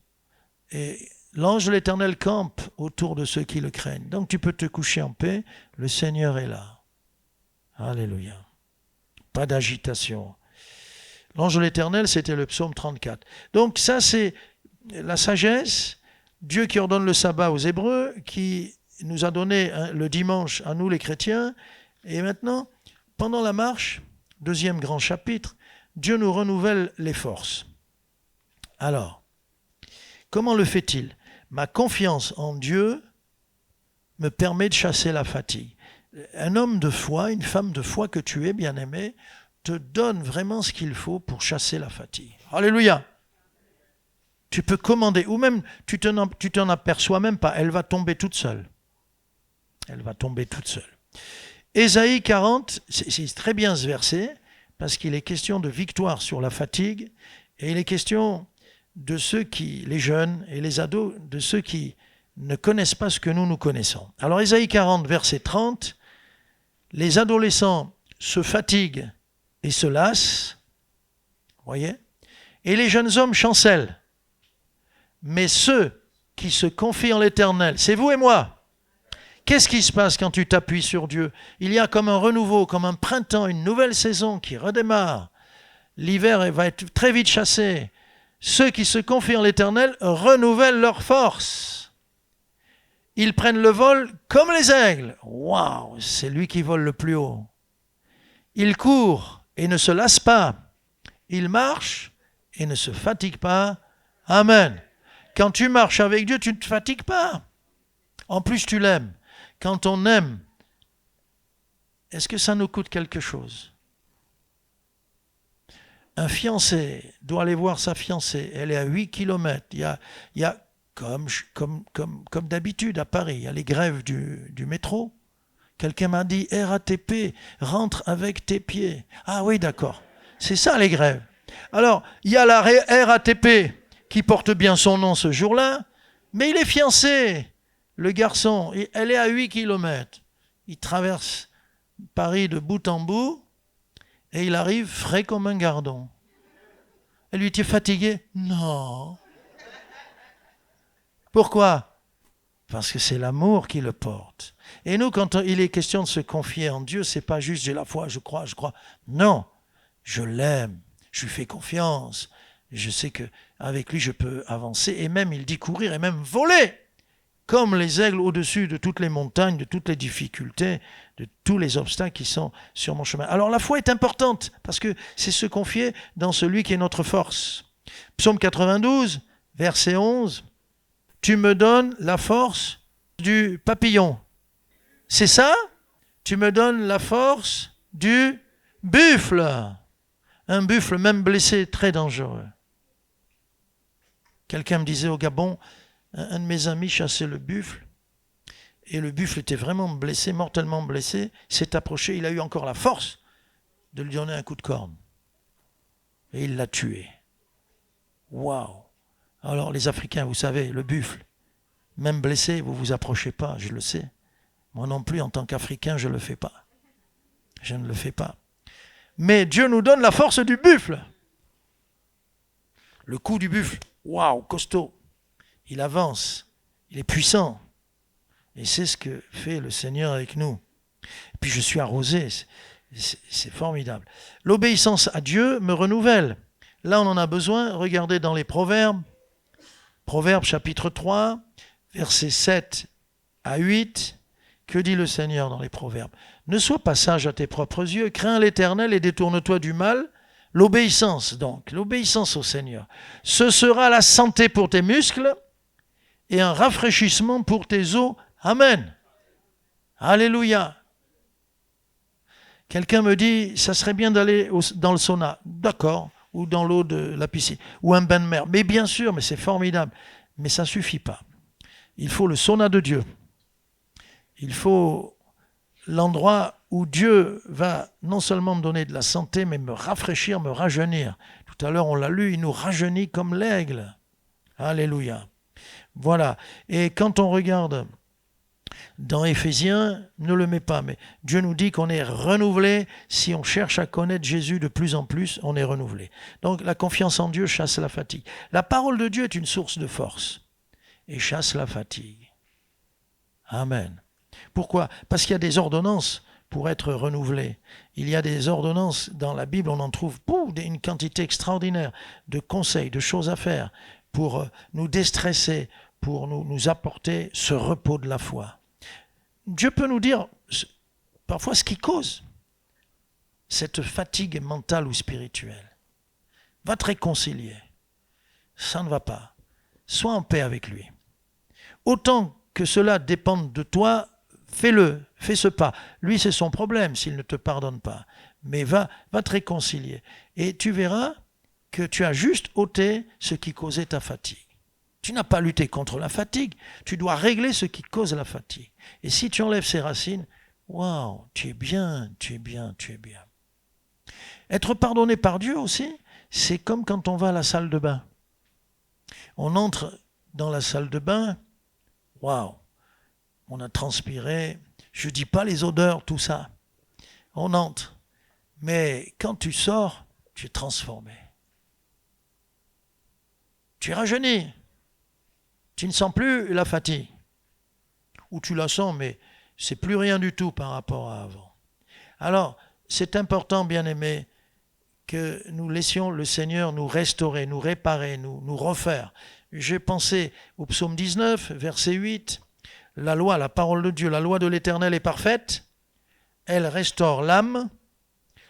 S3: Et l'ange de l'Éternel campe autour de ceux qui le craignent. Donc tu peux te coucher en paix, le Seigneur est là. Alléluia. Pas d'agitation. L'ange de l'Éternel, c'était le psaume 34. Donc ça, c'est la sagesse. Dieu qui ordonne le sabbat aux Hébreux, qui nous a donné le dimanche à nous les chrétiens. Et maintenant, pendant la marche, 2e grand chapitre, Dieu nous renouvelle les forces. Alors, comment le fait-il? Ma confiance en Dieu me permet de chasser la fatigue. Un homme de foi, une femme de foi que tu es, bien-aimé, te donne vraiment ce qu'il faut pour chasser la fatigue. Alléluia! Tu peux commander, ou même tu t'en aperçois même pas, elle va tomber toute seule. Elle va tomber toute seule. Ésaïe 40, c'est très bien ce verset, parce qu'il est question de victoire sur la fatigue, et il est question de ceux qui, les jeunes et les ados, de ceux qui ne connaissent pas ce que nous connaissons. Alors Ésaïe 40, verset 30, les adolescents se fatiguent et se lassent, voyez, et les jeunes hommes chancellent. Mais ceux qui se confient en l'Éternel, c'est vous et moi. Qu'est-ce qui se passe quand tu t'appuies sur Dieu? Il y a comme un renouveau, comme un printemps, une nouvelle saison qui redémarre. L'hiver va être très vite chassé. Ceux qui se confient en l'Éternel renouvellent leur force. Ils prennent le vol comme les aigles. Waouh, c'est lui qui vole le plus haut. Ils courent et ne se lassent pas. Ils marchent et ne se fatiguent pas. Amen. Quand tu marches avec Dieu, tu ne te fatigues pas. En plus, tu l'aimes. Quand on aime, est-ce que ça nous coûte quelque chose? Un fiancé doit aller voir sa fiancée. Elle est à 8 km. Il y a comme d'habitude à Paris, il y a les grèves du métro. Quelqu'un m'a dit, RATP, rentre avec tes pieds. Ah oui, d'accord. C'est ça les grèves. Alors, il y a la RATP qui porte bien son nom ce jour-là, mais il est fiancé, le garçon. Elle est à 8 km. Il traverse Paris de bout en bout et il arrive frais comme un gardon. Elle lui dit, tu es fatigué? Non. Pourquoi? Parce que c'est l'amour qui le porte. Et nous, quand il est question de se confier en Dieu, c'est pas juste j'ai la foi, je crois. Non, je l'aime, je lui fais confiance. Je sais qu'avec lui, je peux avancer. Et même, il dit courir et même voler. Comme les aigles au-dessus de toutes les montagnes, de toutes les difficultés, de tous les obstacles qui sont sur mon chemin. Alors la foi est importante, parce que c'est se confier dans celui qui est notre force. Psaume 92, verset 11. Tu me donnes la force du papillon. C'est ça? Tu me donnes la force du buffle. Un buffle, même blessé, très dangereux. Quelqu'un me disait au Gabon, un de mes amis chassait le buffle, et le buffle était vraiment blessé, mortellement blessé, s'est approché, il a eu encore la force de lui donner un coup de corne. Et il l'a tué. Waouh! Alors les Africains, vous savez, le buffle, même blessé, vous ne vous approchez pas, je le sais. Moi non plus, en tant qu'Africain, je ne le fais pas. Je ne le fais pas. Mais Dieu nous donne la force du buffle. Le coup du buffle, waouh, costaud. Il avance, il est puissant. Et c'est ce que fait le Seigneur avec nous. Et puis je suis arrosé, c'est formidable. L'obéissance à Dieu me renouvelle. Là, on en a besoin. Regardez dans les Proverbes. Proverbes chapitre 3, versets 7 à 8. Que dit le Seigneur dans les Proverbes? Ne sois pas sage à tes propres yeux, crains l'Éternel et détourne-toi du mal. L'obéissance, donc, l'obéissance au Seigneur. Ce sera la santé pour tes muscles et un rafraîchissement pour tes os. Amen. Alléluia. Quelqu'un me dit, ça serait bien d'aller dans le sauna. D'accord. Ou dans l'eau de la piscine. Ou un bain de mer. Mais bien sûr, mais c'est formidable. Mais ça ne suffit pas. Il faut le sauna de Dieu. Il faut l'endroit où Dieu va non seulement me donner de la santé, mais me rafraîchir, me rajeunir. Tout à l'heure, on l'a lu, il nous rajeunit comme l'aigle. Alléluia. Voilà. Et quand on regarde dans Éphésiens, ne le met pas, mais Dieu nous dit qu'on est renouvelé. Si on cherche à connaître Jésus de plus en plus, on est renouvelé. Donc la confiance en Dieu chasse la fatigue. La parole de Dieu est une source de force et chasse la fatigue. Amen. Pourquoi? Parce qu'il y a des ordonnances pour être renouvelé. Il y a des ordonnances dans la Bible, on en trouve une quantité extraordinaire de conseils, de choses à faire pour nous déstresser, pour nous apporter ce repos de la foi. Dieu peut nous dire parfois ce qui cause cette fatigue mentale ou spirituelle. Va te réconcilier. Ça ne va pas. Sois en paix avec lui. Autant que cela dépende de toi, fais-le, fais ce pas. Lui, c'est son problème s'il ne te pardonne pas. Mais va te réconcilier. Et tu verras que tu as juste ôté ce qui causait ta fatigue. Tu n'as pas lutté contre la fatigue. Tu dois régler ce qui cause la fatigue. Et si tu enlèves ces racines, waouh, tu es bien, tu es bien, tu es bien. Être pardonné par Dieu aussi, c'est comme quand on va à la salle de bain. On entre dans la salle de bain, waouh, on a transpiré, je ne dis pas les odeurs, tout ça. On entre. Mais quand tu sors, tu es transformé. Tu es rajeuni. Tu ne sens plus la fatigue. Ou tu la sens, mais c'est plus rien du tout par rapport à avant. Alors, c'est important, bien-aimés, que nous laissions le Seigneur nous restaurer, nous réparer, nous refaire. J'ai pensé au psaume 19, verset 8. La loi, la parole de Dieu, la loi de l'Éternel est parfaite. Elle restaure l'âme.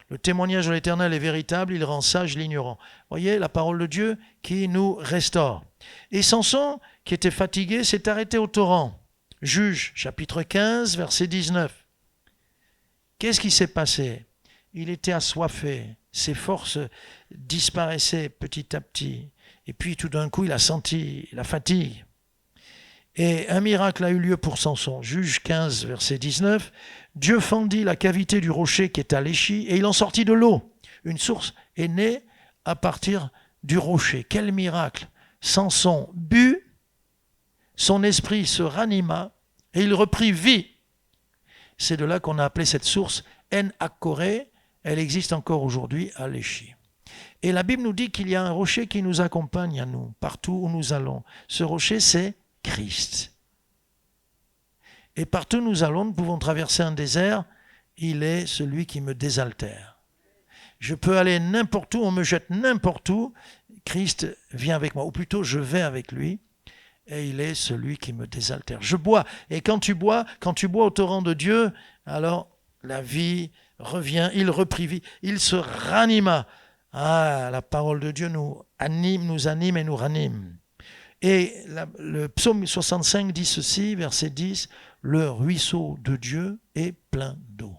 S3: Le témoignage de l'Éternel est véritable, il rend sage l'ignorant. Voyez, la parole de Dieu qui nous restaure. Et Samson, qui était fatigué, s'est arrêté au torrent. Juge, chapitre 15, verset 19. Qu'est-ce qui s'est passé? Il était assoiffé, ses forces disparaissaient petit à petit. Et puis tout d'un coup, il a senti la fatigue. Et un miracle a eu lieu pour Samson. Juge 15, verset 19. Dieu fendit la cavité du rocher qui est à Léchi et il en sortit de l'eau. Une source est née à partir du rocher. Quel miracle! Samson but, son esprit se ranima et il reprit vie. C'est de là qu'on a appelé cette source En-Akkoré. Elle existe encore aujourd'hui à Léchi. Et la Bible nous dit qu'il y a un rocher qui nous accompagne à nous, partout où nous allons. Ce rocher, c'est Christ. Et partout où nous allons, nous pouvons traverser un désert. Il est celui qui me désaltère. Je peux aller n'importe où, on me jette n'importe où. Christ vient avec moi, ou plutôt je vais avec lui. Et il est celui qui me désaltère. Je bois. Et quand tu bois au torrent de Dieu, alors la vie revient, il reprit vie, il se ranima. Ah, la parole de Dieu nous anime et nous ranime. Et le psaume 65 dit ceci, verset 10, « Le ruisseau de Dieu est plein d'eau ».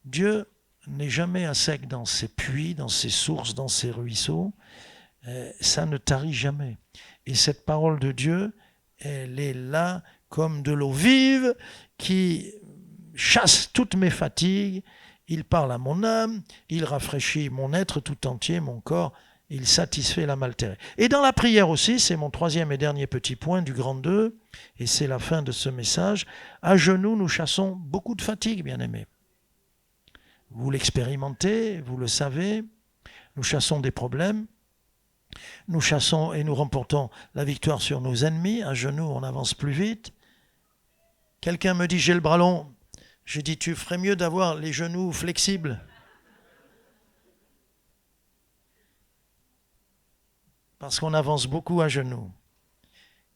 S3: Dieu n'est jamais à sec dans ses puits, dans ses sources, dans ses ruisseaux. Ça ne tarit jamais. Et cette parole de Dieu, elle est là comme de l'eau vive qui chasse toutes mes fatigues. Il parle à mon âme, il rafraîchit mon être tout entier, mon corps, il satisfait l'âme altérée. Et dans la prière aussi, c'est mon troisième et dernier petit point du grand 2, et c'est la fin de ce message. À genoux, nous chassons beaucoup de fatigue, bien-aimés. Vous l'expérimentez, vous le savez, nous chassons des problèmes, nous chassons et nous remportons la victoire sur nos ennemis. À genoux, on avance plus vite. Quelqu'un me dit, j'ai le bras long. Je dis, tu ferais mieux d'avoir les genoux flexibles. Parce qu'on avance beaucoup à genoux.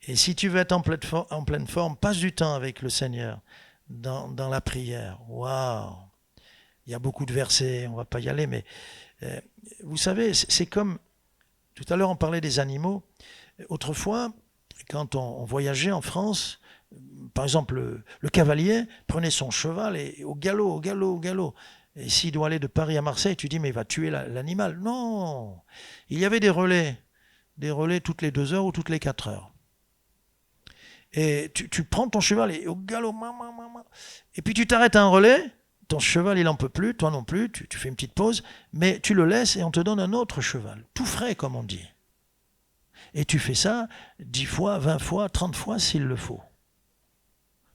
S3: Et si tu veux être en pleine forme, passe du temps avec le Seigneur dans la prière. Waouh! Il y a beaucoup de versets, on ne va pas y aller, mais vous savez, c'est comme, tout à l'heure on parlait des animaux. Autrefois, quand on voyageait en France, par exemple, le cavalier prenait son cheval et au galop. Et s'il doit aller de Paris à Marseille, tu dis, mais il va tuer l'animal. Non! Il y avait des relais toutes les 2 heures ou toutes les 4 heures. Et tu prends ton cheval et au galop, et puis tu t'arrêtes à un relais, ton cheval il n'en peut plus, toi non plus, tu fais une petite pause, mais tu le laisses et on te donne un autre cheval, tout frais comme on dit. Et tu fais ça 10 fois, 20 fois, 30 fois s'il le faut.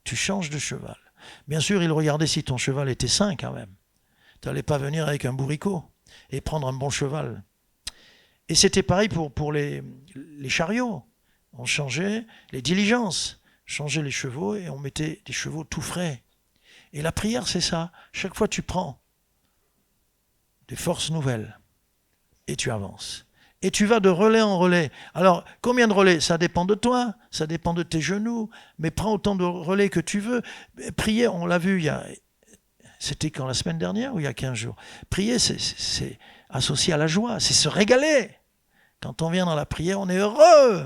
S3: Tu changes de cheval. Bien sûr, il regardait si ton cheval était sain quand même. Tu n'allais pas venir avec un bourricot et prendre un bon cheval. Et c'était pareil pour les chariots. On changeait les diligences, changeait les chevaux et on mettait des chevaux tout frais. Et la prière, c'est ça. Chaque fois, tu prends des forces nouvelles et tu avances. Et tu vas de relais en relais. Alors, combien de relais? Ça dépend de toi, ça dépend de tes genoux, mais prends autant de relais que tu veux. Prier, on l'a vu, c'était quand, la semaine dernière ou il y a 15 jours? Prier, c'est associé à la joie, c'est se régaler. Quand on vient dans la prière, on est heureux,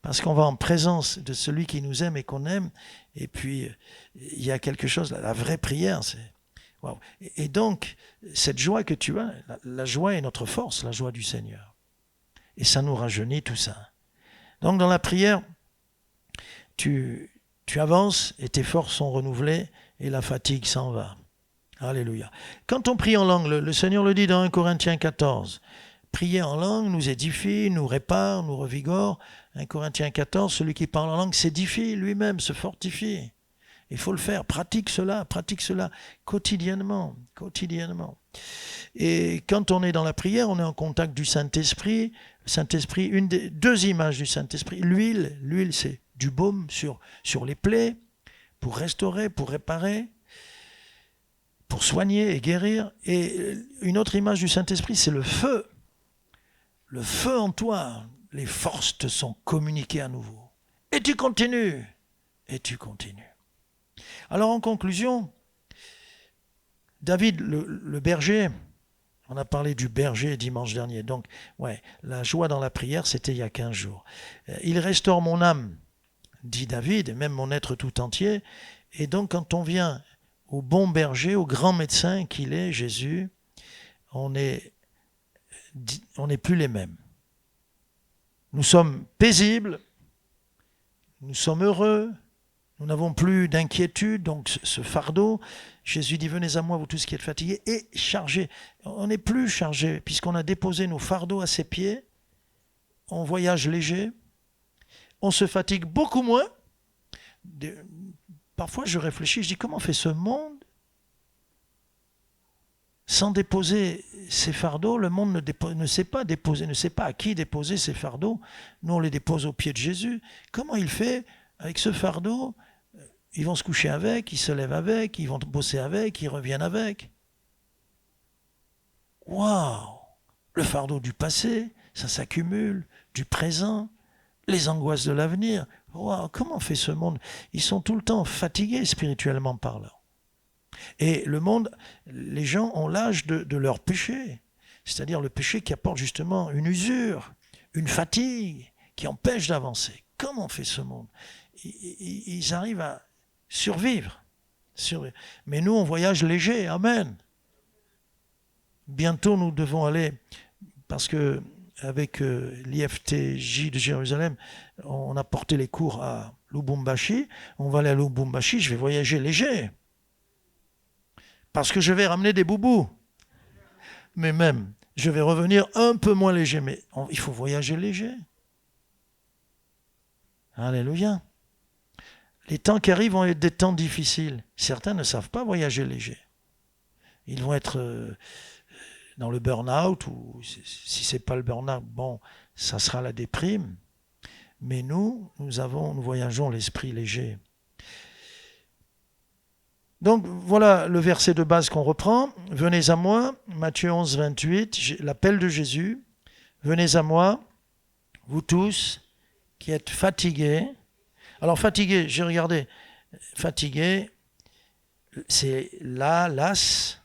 S3: parce qu'on va en présence de celui qui nous aime et qu'on aime. Et puis, il y a quelque chose, la vraie prière, c'est... Wow. Et donc, cette joie que tu as, la joie est notre force, la joie du Seigneur. Et ça nous rajeunit tout ça. Donc dans la prière, tu avances et tes forces sont renouvelées et la fatigue s'en va. Alléluia. Quand on prie en langue, le Seigneur le dit dans 1 Corinthiens 14, prier en langue nous édifie, nous répare, nous revigore. 1 Corinthiens 14, celui qui parle en langue s'édifie lui-même, se fortifie. Il faut le faire, pratique cela quotidiennement. Et quand on est dans la prière, on est en contact du Saint-Esprit. Le Saint-Esprit, une des 2 images du Saint-Esprit, l'huile c'est du baume sur les plaies, pour restaurer, pour réparer, pour soigner et guérir. Et une autre image du Saint-Esprit, c'est le feu. Le feu en toi, les forces te sont communiquées à nouveau. Et tu continues. Alors en conclusion, David, le berger, on a parlé du berger dimanche dernier. Donc, la joie dans la prière, c'était il y a 15 jours. Il restaure mon âme, dit David, et même mon être tout entier. Et donc, quand on vient au bon berger, au grand médecin qu'il est, Jésus, on n'est plus les mêmes. Nous sommes paisibles, nous sommes heureux, Nous n'avons plus d'inquiétude, donc ce fardeau. Jésus dit, venez à moi, vous tous qui êtes fatigués, et chargés. On n'est plus chargés, puisqu'on a déposé nos fardeaux à ses pieds. On voyage léger. On se fatigue beaucoup moins. Parfois, je réfléchis, je dis, comment fait ce monde sans déposer ses fardeaux? Le monde ne sait pas déposer, ne sait pas à qui déposer ses fardeaux. Nous, on les dépose aux pieds de Jésus. Comment il fait avec ce fardeau? Ils vont se coucher avec, ils se lèvent avec, ils vont bosser avec, ils reviennent avec. Waouh! Le fardeau du passé, ça s'accumule, du présent, les angoisses de l'avenir. Waouh! Comment fait ce monde? Ils sont tout le temps fatigués spirituellement parlant. Et le monde, les gens ont l'âge de leur péché. C'est-à-dire le péché qui apporte justement une usure, une fatigue, qui empêche d'avancer. Comment fait ce monde? Ils arrivent à survivre. Mais nous, on voyage léger. Amen. Bientôt, nous devons aller, parce que avec l'IFTJ de Jérusalem, on a porté les cours à Lubumbashi. On va aller à Lubumbashi, je vais voyager léger. Parce que je vais ramener des boubous. Mais même, je vais revenir un peu moins léger. Mais il faut voyager léger. Alléluia. Les temps qui arrivent vont être des temps difficiles. Certains ne savent pas voyager léger. Ils vont être dans le burn-out, ou si ce n'est pas le burn-out, bon, ça sera la déprime. Mais nous voyageons l'esprit léger. Donc voilà le verset de base qu'on reprend. Venez à moi, Matthieu 11, 28, l'appel de Jésus. Venez à moi, vous tous qui êtes fatigués. Alors fatigué, j'ai regardé. Fatigué, c'est las,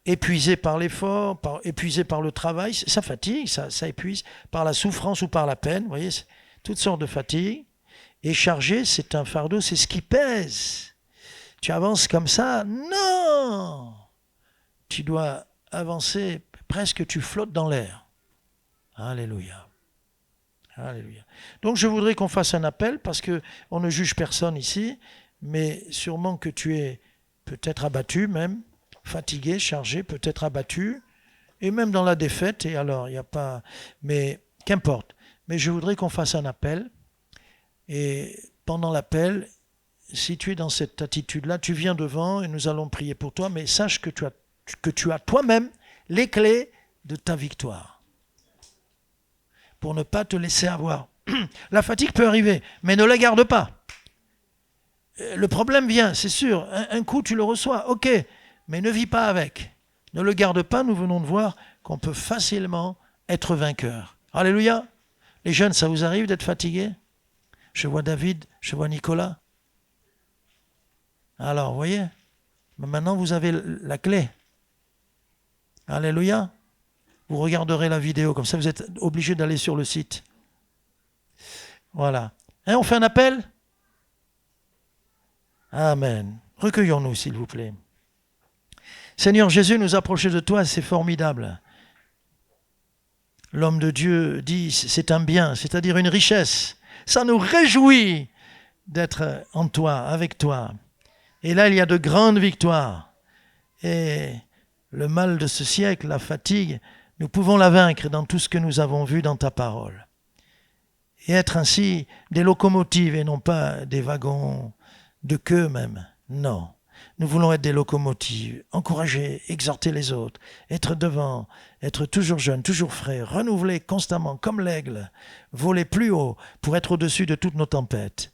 S3: épuisé par l'effort, épuisé par le travail. Ça fatigue, ça épuise, par la souffrance ou par la peine. Vous voyez, toutes sortes de fatigues. Et chargé, c'est un fardeau, c'est ce qui pèse. Tu avances comme ça? Non! Tu dois avancer, presque tu flottes dans l'air. Alléluia. Alléluia. Donc je voudrais qu'on fasse un appel, parce qu'on ne juge personne ici, mais sûrement que tu es peut-être abattu même, fatigué, chargé, peut-être abattu, et même dans la défaite, et alors il n'y a pas... Mais qu'importe. Mais je voudrais qu'on fasse un appel, et pendant l'appel, si tu es dans cette attitude-là, tu viens devant et nous allons prier pour toi, mais sache que tu as toi-même les clés de ta victoire. Pour ne pas te laisser avoir. La fatigue peut arriver, mais ne la garde pas. Le problème vient, c'est sûr. Un coup, tu le reçois, ok, mais ne vis pas avec. Ne le garde pas, nous venons de voir qu'on peut facilement être vainqueur. Alléluia. Les jeunes, ça vous arrive d'être fatigués? Je vois David, je vois Nicolas. Alors, vous voyez, maintenant vous avez la clé. Alléluia. Vous regarderez la vidéo, comme ça vous êtes obligé d'aller sur le site. Voilà. On fait un appel? Amen. Recueillons-nous, s'il vous plaît. Seigneur Jésus, nous approcher de toi, c'est formidable. L'homme de Dieu dit, c'est un bien, c'est-à-dire une richesse. Ça nous réjouit d'être en toi, avec toi. Et là, il y a de grandes victoires. Et le mal de ce siècle, la fatigue, nous pouvons la vaincre dans tout ce que nous avons vu dans ta parole. Et être ainsi des locomotives et non pas des wagons de queue même. Non. Nous voulons être des locomotives, encourager, exhorter les autres, être devant, être toujours jeune, toujours frais, renouveler constamment comme l'aigle, voler plus haut pour être au-dessus de toutes nos tempêtes.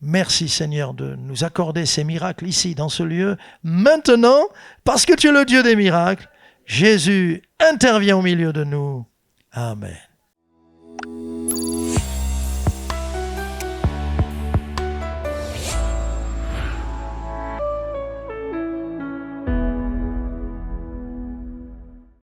S3: Merci Seigneur de nous accorder ces miracles ici, dans ce lieu, maintenant, parce que tu es le Dieu des miracles. Jésus intervient au milieu de nous. Amen.